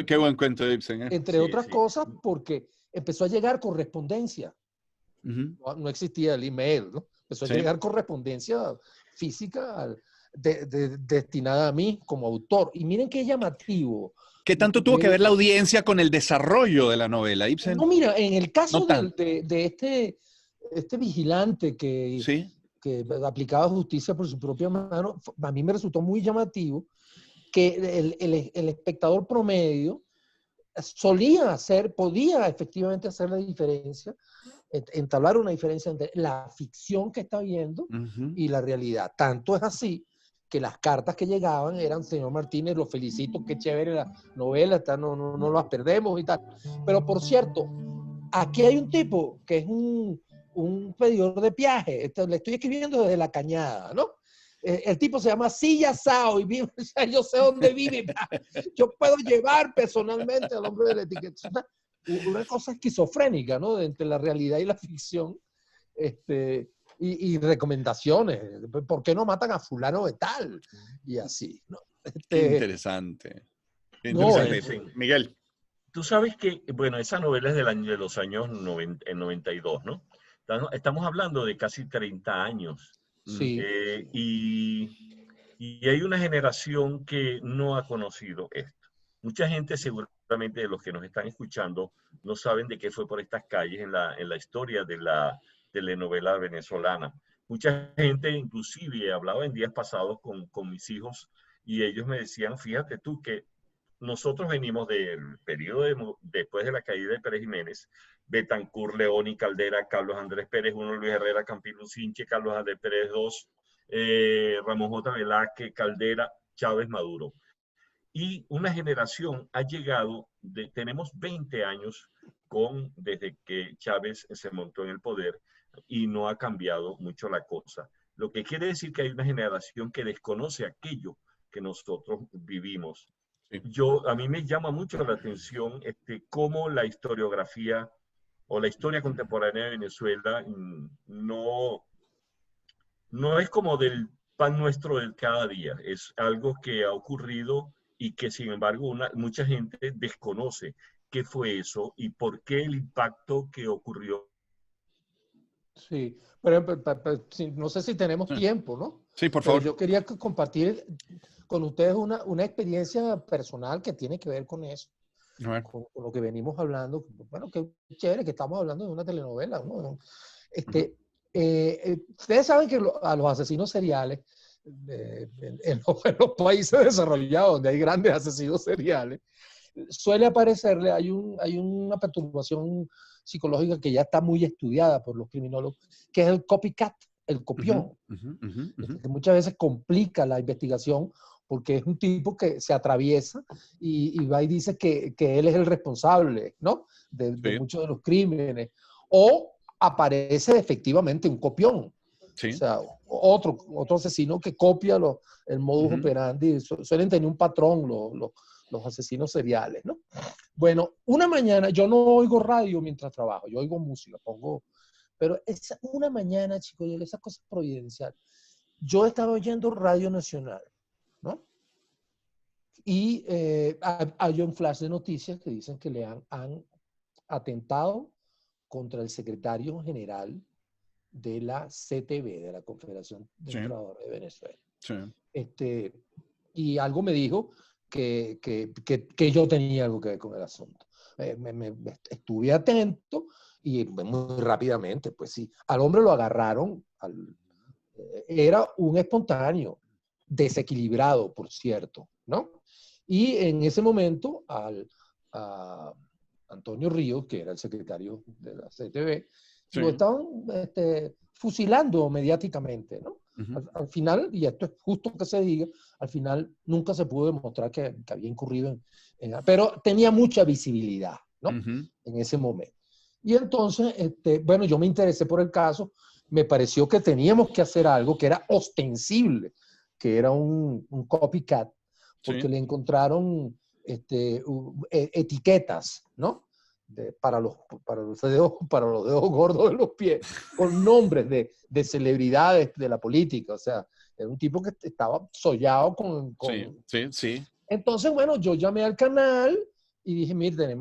Qué buen cuento de Ibsen, ¿eh? Entre otras cosas, porque empezó a llegar correspondencia. No existía el email, ¿no? Empezó a llegar correspondencia física destinada a mí como autor. Y miren qué llamativo. ¿Qué tanto tuvo que ver la audiencia con el desarrollo de la novela, Ibsen? No, mira, en el caso de este vigilante que aplicaba justicia por su propia mano, a mí me resultó muy llamativo que el espectador promedio podía efectivamente hacer la diferencia, entablar una diferencia entre la ficción que está viendo y la realidad. Tanto es así que las cartas que llegaban eran, señor Martínez, lo felicito, qué chévere la novela, no las perdemos y tal. Pero por cierto, aquí hay un tipo que es un pedidor de viaje, le estoy escribiendo desde La Cañada, ¿no? El tipo se llama Silla Sao y vive, yo sé dónde vive. Yo puedo llevar personalmente al hombre de la etiqueta. Una cosa esquizofrénica, ¿no? Entre la realidad y la ficción. Y recomendaciones. ¿Por qué no matan a fulano de tal? Y así, ¿no? Qué interesante. Qué interesante. Miguel. Tú sabes que, bueno, esa novela es de los años 92, ¿no? Estamos hablando de casi 30 años Sí, Y hay una generación que no ha conocido esto. Mucha gente seguramente de los que nos están escuchando no saben de qué fue por estas calles en la historia de la telenovela venezolana. Mucha gente inclusive hablaba en días pasados con mis hijos y ellos me decían, fíjate tú que nosotros venimos del periodo después de la caída de Pérez Jiménez, Betancur, León y Caldera, Carlos Andrés Pérez I, Luis Herrera, Campillo Sinche, Carlos Andrés Pérez II, Ramón J. Velázquez, Caldera, Chávez, Maduro. Y una generación ha llegado, tenemos 20 años desde que Chávez se montó en el poder y no ha cambiado mucho la cosa. Lo que quiere decir que hay una generación que desconoce aquello que nosotros vivimos. Sí. A mí me llama mucho la atención cómo la historiografía o la historia contemporánea de Venezuela no es como del pan nuestro de cada día, es algo que ha ocurrido y que sin embargo mucha gente desconoce qué fue eso y por qué el impacto que ocurrió. sí. Pero, no sé si tenemos tiempo, ¿no? Sí, por Pero favor. yo quería compartir con ustedes una experiencia personal que tiene que ver con eso, A ver. con lo que venimos hablando. Bueno, qué chévere que estamos hablando de una telenovela, ¿no? Ustedes saben que a los asesinos seriales, en los países desarrollados, donde hay grandes asesinos seriales, suele aparecerle, hay una perturbación psicológica que ya está muy estudiada por los criminólogos, que es el copycat, el copión, que muchas veces complica la investigación porque es un tipo que se atraviesa y va y dice que él es el responsable, ¿no? De muchos de los crímenes. O aparece efectivamente un copión. Sí. O sea, otro asesino que copia el modus operandi. Suelen tener un patrón los asesinos seriales, ¿no? Bueno, una mañana, yo no oigo radio mientras trabajo, yo oigo música, pero una mañana, chicos, esa cosa providencial. Yo estaba oyendo Radio Nacional, ¿no? Y hay un flash de noticias que dicen que le han atentado contra el secretario general de la CTV, de la Confederación de Trabajadores de Venezuela. Sí. Y algo me dijo que yo tenía algo que ver con el asunto. Estuve atento y muy rápidamente, pues sí, al hombre lo agarraron, era un espontáneo, desequilibrado, por cierto, ¿no? Y en ese momento a Antonio Ríos, que era el secretario de la CTV, lo estaban fusilando mediáticamente, ¿no? Al final, y esto es justo que se diga, al final nunca se pudo demostrar que había incurrido pero tenía mucha visibilidad, ¿no? En ese momento. Y entonces, bueno, yo me interesé por el caso, me pareció que teníamos que hacer algo que era ostensible, que era un copycat, porque le encontraron etiquetas, ¿no? Para los dedos gordos de los pies, con nombres de celebridades de la política. O sea, era un tipo que estaba sollado con... Sí. Entonces, bueno, yo llamé al canal y dije, mire,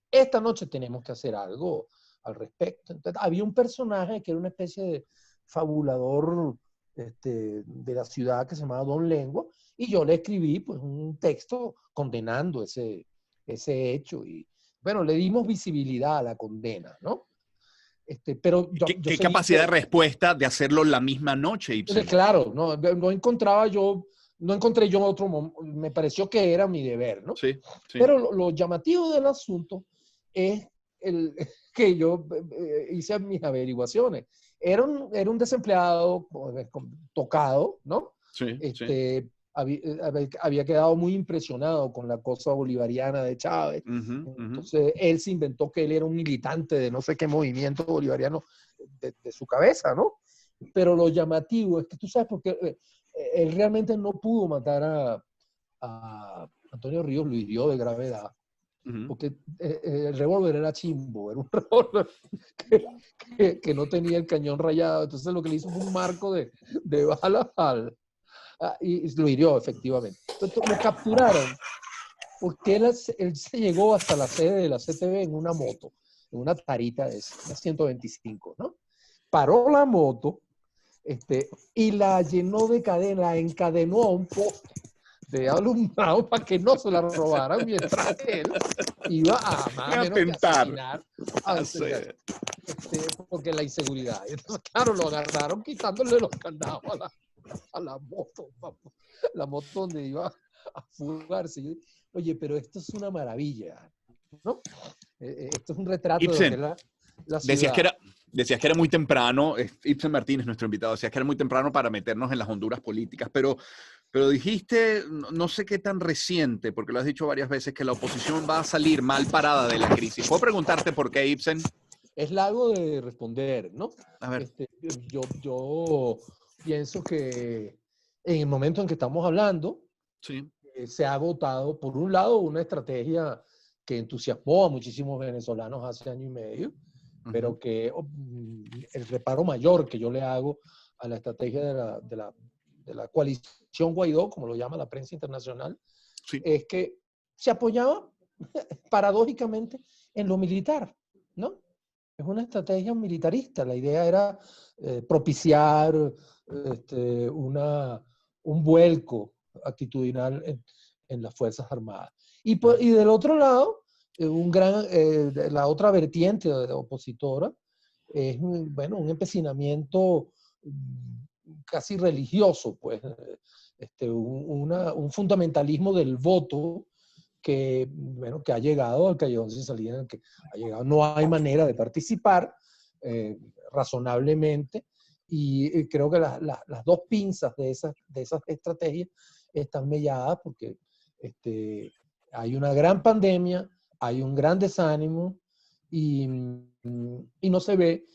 esta noche tenemos que hacer algo al respecto. Entonces, había un personaje que era una especie de fabulador de la ciudad que se llamaba Don Lengua, y yo le escribí pues un texto condenando ese hecho y bueno, le dimos visibilidad a la condena, ¿no? Pero ¿Qué capacidad de respuesta de hacerlo la misma noche, Ibsen? Claro, no encontré yo otro momento, me pareció que era mi deber, ¿no? Sí. Pero lo llamativo del asunto es que yo hice mis averiguaciones. Era un desempleado tocado, ¿no? Sí. Había quedado muy impresionado con la cosa bolivariana de Chávez. Entonces, él se inventó que él era un militante de no sé qué movimiento bolivariano de su cabeza, ¿no? Pero lo llamativo es que tú sabes por qué él realmente no pudo matar a Antonio Ríos, lo hirió de gravedad, porque el revólver era chimbo, era un revólver que no tenía el cañón rayado. Entonces, lo que le hizo fue un marco de balas y lo hirió, efectivamente. Entonces, lo capturaron porque él se llegó hasta la sede de la CTV en una moto, en una tarita de una 125, ¿no? Paró la moto y la llenó de cadena, la encadenó a un poste de alumbrado para que no se la robaran mientras él iba a más o A menos que tentar. asesinar Hacer. porque la inseguridad. Entonces, claro, lo agarraron quitándole los candados a la moto, la moto donde iba a fugarse. Oye, pero esto es una maravilla, ¿no? Esto es un retrato de lo que Ibsen, es la decías ciudad. decías que era muy temprano, Ibsen Martínez, nuestro invitado, decías que era muy temprano para meternos en las honduras políticas, pero dijiste, no sé qué tan reciente, porque lo has dicho varias veces, que la oposición va a salir mal parada de la crisis. ¿Puedo preguntarte por qué, Ibsen? Es largo de responder, ¿no? A ver. Yo pienso que en el momento en que estamos hablando, Sí. se ha agotado, por un lado, una estrategia que entusiasmó a muchísimos venezolanos hace año y medio, pero que el reparo mayor que yo le hago a la estrategia de la coalición Guaidó, como lo llama la prensa internacional, Sí. es que se apoyaba paradójicamente en lo militar, ¿no? Es una estrategia militarista. La idea era propiciar un vuelco actitudinal en las Fuerzas Armadas. Y del otro lado, la otra vertiente de opositora es bueno, un empecinamiento casi religioso, pues, un fundamentalismo del voto que, bueno, que ha llegado al callejón sin salida, en el que ha llegado. No hay manera de participar razonablemente, y creo que las dos pinzas de esas estrategias están melladas porque hay una gran pandemia, hay un gran desánimo y no se ve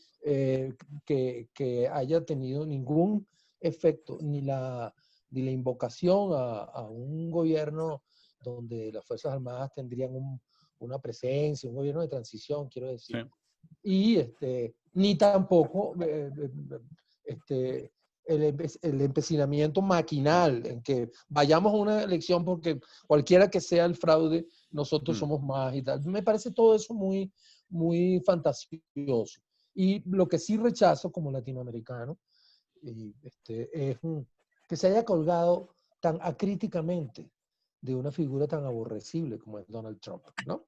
que haya tenido ningún efecto ni la invocación a un gobierno donde las Fuerzas Armadas tendrían una presencia, un gobierno de transición, quiero decir. Sí. Y ni tampoco el empecinamiento maquinal en que vayamos a una elección porque cualquiera que sea el fraude, nosotros somos más y tal. Me parece todo eso muy, muy fantasioso. Y lo que sí rechazo como latinoamericano es que se haya colgado tan acríticamente de una figura tan aborrecible como es Donald Trump, ¿no?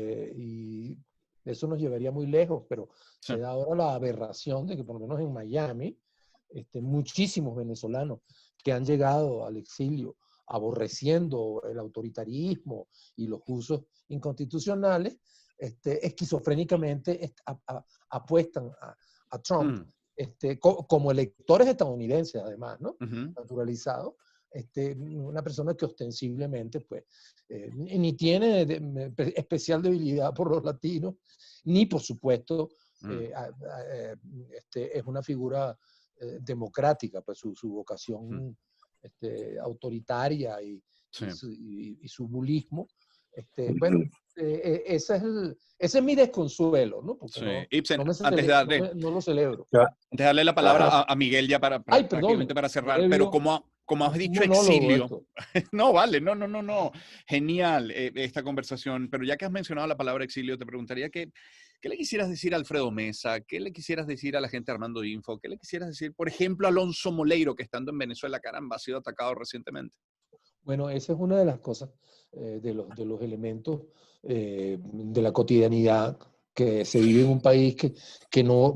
Y eso nos llevaría muy lejos, pero Sí. se da ahora la aberración de que por lo menos en Miami, muchísimos venezolanos que han llegado al exilio aborreciendo el autoritarismo y los usos inconstitucionales, esquizofrénicamente apuestan a Trump como electores estadounidenses, además, ¿no? Naturalizados. Una persona que ostensiblemente pues, ni tiene especial debilidad por los latinos, ni por supuesto es una figura democrática, pues su vocación autoritaria y su bulismo. Bueno, ese es mi desconsuelo, ¿no? Porque Sí. Ibsen, antes no lo celebro. de darle la palabra a Miguel ya Ay, prácticamente perdón, para cerrar, pero previo, como has es un dicho monólogo exilio, esto. no, vale, no, genial esta conversación, pero ya que has mencionado la palabra exilio, te preguntaría qué le quisieras decir a Alfredo Mesa, qué le quisieras decir a la gente Armando Info, qué le quisieras decir, por ejemplo, a Alonso Moleiro, que estando en Venezuela, caramba, ha sido atacado recientemente. Bueno, esa es una de las cosas, de los elementos de la cotidianidad que se vive en un país que no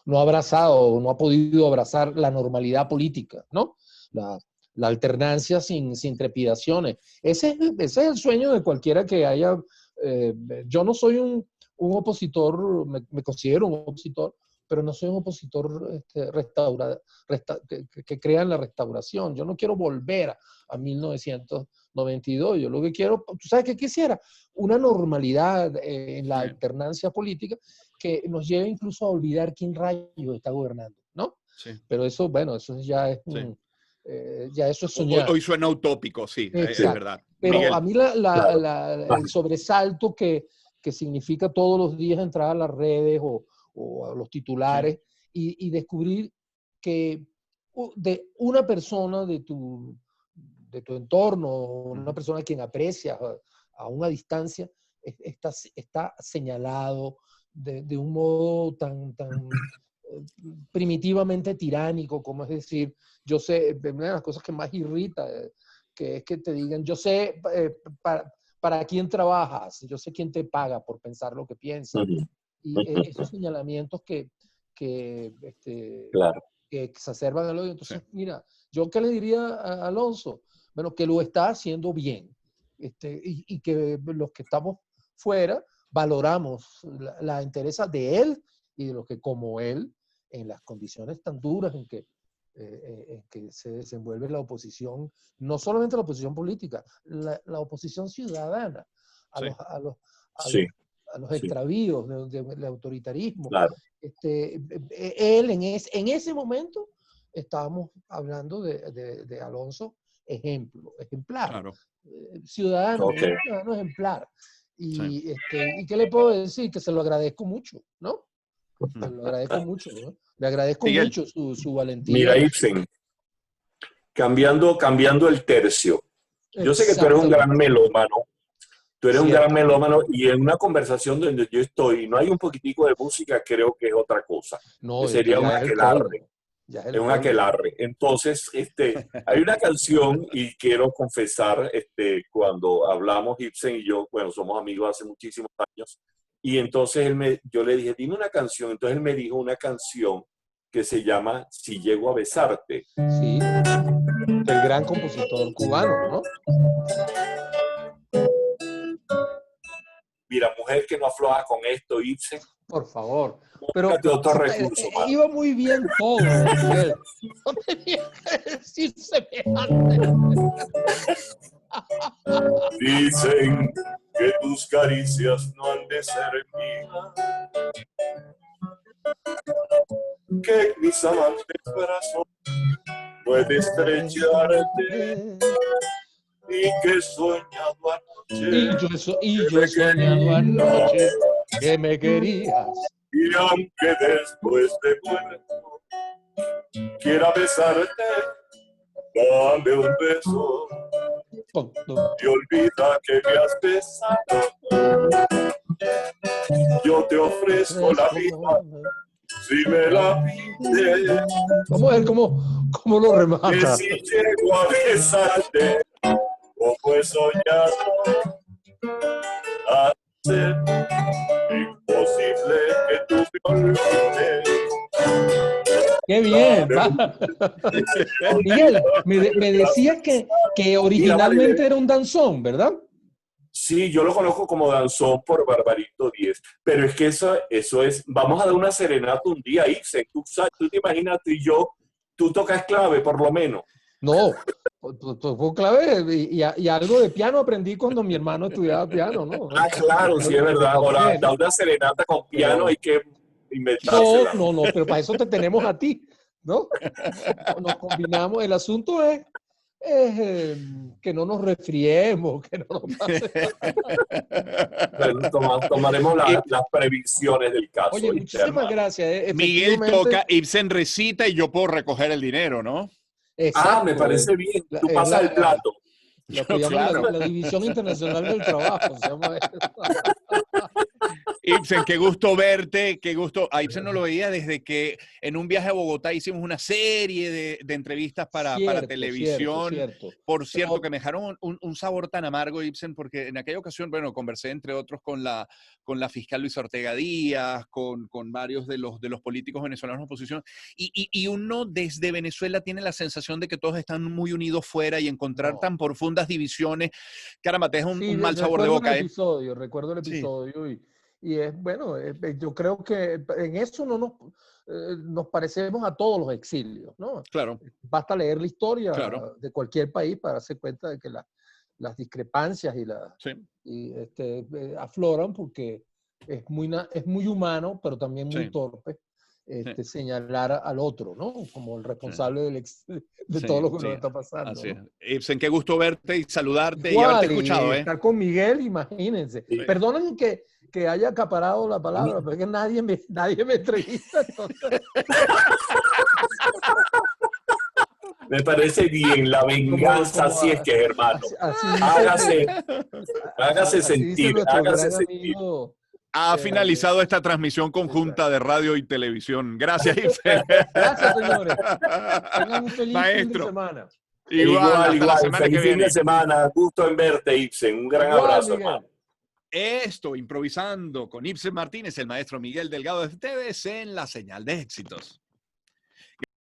ha abrazado, no ha podido abrazar la normalidad política, ¿no? La alternancia sin trepidaciones. Ese es el sueño de cualquiera que haya. Yo no soy un opositor, me considero un opositor, pero no soy un opositor que crea en la restauración. Yo no quiero volver a 1992. Yo lo que quiero, ¿tú sabes qué quisiera? Una normalidad en la alternancia política que nos lleve incluso a olvidar quién rayos está gobernando, ¿no? Sí. Pero eso, bueno, eso ya es, ya eso es soñar. Hoy suena utópico, sí, es verdad. Pero Miguel. a mí el sobresalto que significa todos los días entrar a las redes o a los titulares y descubrir que de una persona de tu entorno, una persona a quien aprecias a una distancia, está señalado de un modo tan primitivamente tiránico, como es decir, yo sé, una de las cosas que más irrita, que es que te digan, yo sé para quién trabajas, yo sé quién te paga por pensar lo que piensas. Y esos señalamientos que Claro. que exacerban el odio. Entonces, mira, ¿yo qué le diría a Alonso? Bueno, que lo está haciendo bien. Y que los que estamos fuera valoramos la interesa de él y de los que como él, en las condiciones tan duras en que se desenvuelve la oposición, no solamente la oposición política, la oposición ciudadana a Sí. los Sí. extravíos del autoritarismo. Claro. Él en ese momento estábamos hablando de Alonso ejemplar, Claro. ciudadano, Ok. un ciudadano ejemplar. Sí. ¿Y qué le puedo decir? Que se lo agradezco mucho, ¿no? Se Mm. lo agradezco mucho, ¿no? Le agradezco Miguel. mucho su valentía. Mira, Ibsen, cambiando el tercio. Yo sé que tú eres un gran Exactamente. melómano. Tú eres un gran Ciertamente. melómano y en una conversación donde yo estoy y no hay un poquitico de música, creo que es otra cosa. No, Que es que sería un ya es el aquelarre. colmo. Ya es Es el un colmo. aquelarre. Entonces, hay una canción y quiero confesar, cuando hablamos Ibsen y yo, bueno, somos amigos hace muchísimos años, y entonces yo le dije, dime una canción. Entonces él me dijo una canción que se llama Si llego a besarte. Sí, el gran compositor cubano, ¿no? Mira, mujer que no afloja con esto, Ibsen, Por favor. Pero búscate otro recurso, mano. iba muy bien todo, Miguel. No tenía que decir semejante. Dicen que tus caricias no han de ser mías, que mis amantes brazos puede estrecharte y que he soñado anoche Y yo he soñado anoche que me querías. y aunque después de muerto quiera besarte, dame un beso y olvida que me has besado. Yo te ofrezco la vida si me la pides. Vamos a ver cómo lo Que remata. si llego a besarte, como he soñado, hacer imposible que tú me olvides. ¡Qué bien! Miguel, me decías que originalmente era un danzón, ¿verdad? Sí, yo lo conozco como danzón por Barbarito 10, pero es que eso es, vamos a dar una serenata un día, Ibsen, tú te imaginas tú y yo, tú tocas clave por lo menos. No, fue clave y algo de piano aprendí cuando mi hermano estudiaba piano, ¿no? Ah, claro, sí es verdad. Ahora, Ok, da una serenata con piano, pero hay que inventársela. no, pero para eso te tenemos a ti, ¿no? Nos combinamos. El asunto es que no nos resfriemos, que no nos pase. Bueno, tomaremos las previsiones del caso. Oye, muchísimas gracias. Miguel toca, Ibsen recita y yo puedo recoger el dinero, ¿no? Exacto, me parece bien. Tú pasas el plato. Lo que llaman Claro. la División Internacional del Trabajo. Se llama eso. Ibsen, qué gusto verte, qué gusto. A Ibsen no lo veía desde que en un viaje a Bogotá hicimos una serie de entrevistas para televisión. Cierto. Por cierto, que me dejaron un sabor tan amargo, Ibsen, porque en aquella ocasión, bueno, conversé entre otros con la fiscal Luisa Ortega Díaz, con varios de los políticos venezolanos de oposición, y uno desde Venezuela tiene la sensación de que todos están muy unidos fuera y encontrar tan profundas divisiones, caramba, te deja un mal sabor de boca. Recuerdo el episodio y es, bueno, yo creo que en eso no nos parecemos a todos los exilios, ¿no? Claro. Basta leer la historia Claro. de cualquier país para darse cuenta de que las discrepancias afloran porque es muy humano, pero también muy torpe señalar al otro, ¿no? Como el responsable de todo lo que nos está pasando. Así ¿no? es. Ibsen, qué gusto verte y saludarte Igual, y haberte escuchado. Estar con Miguel, imagínense. Sí. Perdonen que haya acaparado la palabra, pero es que nadie me entrevista. Entonces. Me parece bien, la venganza, así es que, hermano. Hágase sentir, hágase sentir. Amigo ha finalizado esta transmisión conjunta de radio y televisión. Gracias, Ibsen. Gracias, señores. Tengan un feliz fin de Maestro. semana. Igual, hasta la semana Feliz que fin viene. de semana. Gusto en verte, Ibsen. Un gran Igual, abrazo, Miguel. hermano. Esto, improvisando con Ibsen Martínez, el maestro Miguel Delgado de TVC en La Señal de Éxitos.